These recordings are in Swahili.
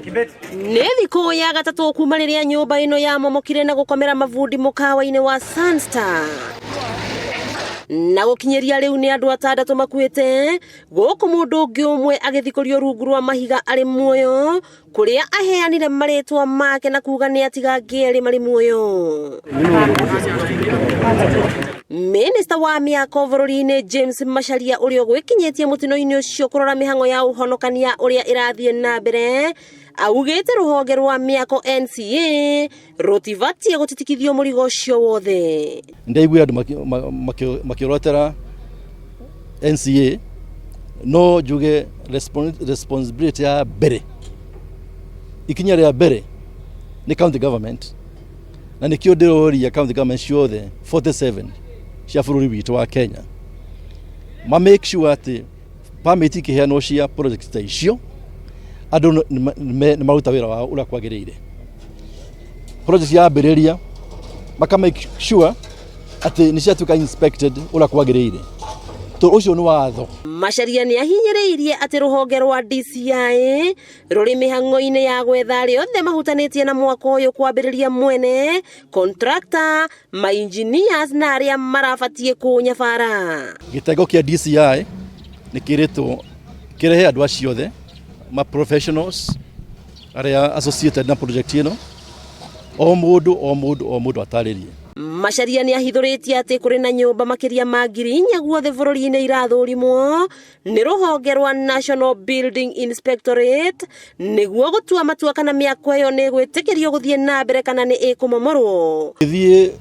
Nĩ thikũ ya gatatu kuuma rĩrĩa nyũmba ĩno yamomokire na gũkomera mavundi mukawa-ini wa Sunstar. Na gukinyeria riu ni andu 6 makuite guku mundu ungi umwe agithikorio rungu rwa mahiga ari muoyo kuria aheanire maritwa make na kuga ni atiga ngeri mari muoyo. Minister wa miako bururi-ini James Macharia urio gwikinyetie mutino-ini ucio kurora mihang'o ya uhonokania uria irathie na mbere augite ruhonge rwa miako NCA rotivatie gutitikithio murigo ucio wothe. Ndaigua andu makirotera NCA no juge responsibility ya bere ikinya ria bere ni county government na nikio ndiroria county government ciothe 47 cia bururi witu wa Kenya ma make sure ati permit ikiheanwo cia project ta icio andu ni maruta wira wao ura kwagiriire project ya beriria maka make sure ati ni ciatuka inspected ura kwagiriire to ucio ni watho. Macharia ni ahinyiriirie ati ruhonge rwa DCI ruri mihang'o-ini ya gwetha riothe mahutanitie na mwako uyu kwambiriria mwene contractor ma engineers na aria marabatie kunyabara. Gitengo kia DCI ni kiritwo kirehe andu aciothe ma professionals aria associated na project ino o mundu ataririe. Macharia ni ahithuritie ati kuri na nyumba makiria ma 4,000 guothe bururi-ini irathurimwo ni ruhonge rwa National Building Inspectorate niguo gutua matua kana miako iyo ni gwitikirio guthie na mbere kana ni ikumomorwo. Thie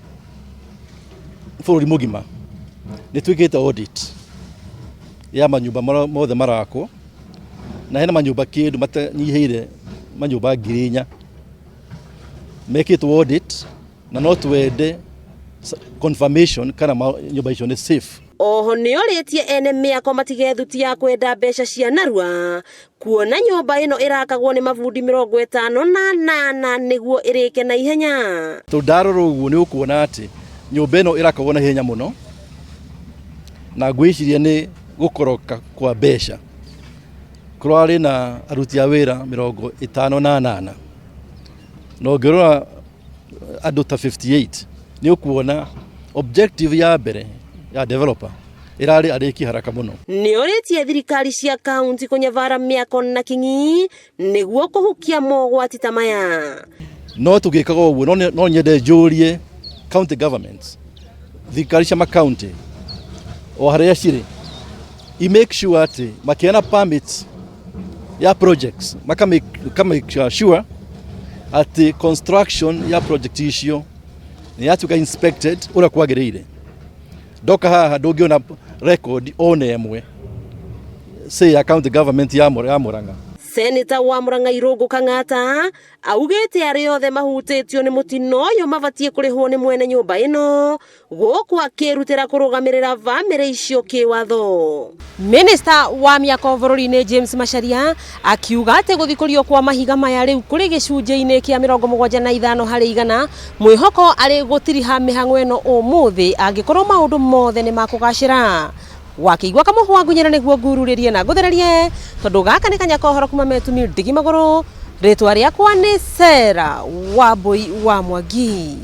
bururi mugima ni twikite audit ya manyumba mothe marako na hena manyumba kindu matanyiheire manyumba 4,000 mekitwo audit na no twende confirmation kana nyumba icio ni safe. Oho ni oritie ene miako matigethutia kwenda mbeca cia narua kuona nyumba ino irakagwo ni mavundi 58 niguo irike na ihenya. To ndaroro uguo ni ukuona ati nyumba ino irakagwo na ihenya muno na gwiciria ni gukoroka kwa mbeca kurari na aruti a wira 58 no ngirora andu ta 58 ni ukuona objective ya mbere ya developer irari ariki haraka muno. Ni oritie thirikari cia kaunti kunyavara miako na kingi niguo kuhukia mogwati tamaya. No tugikaga uguo no nyende njurie county governments thirikari cia county o haria ciri I make sure ati makiana permits ya projects make sure ati construction ya project icio ni atuka inspected ura kwagiriire. Doka haha ndungiona record one emwe say ya county government ya Murang'a. Senator wa Murang'a Irungu Kang'ata augite ari othe mahutitio ni mutino-iyo mabatie kurihwo ni mwene nyumba ino guku akirutira kurugamirira family icio kiwatho. Minister wa miako bururi-ini James Macharia akiuga ati guthikurio kwa mahiga maya riu kuri gicunje-ini kia 75 harĩ 100 mwihoko ari gutiriha mihang'o ino umuthi angikorwo maundu mothe ni makugacira. Wakigwa kamuhwa ngunyera niguo ngururirie na nguthererie tondu gaka ni kanya kohoro kuma metumi ndigi maguru ritwa riakwa ni Sera wa Boy wa Mwangi.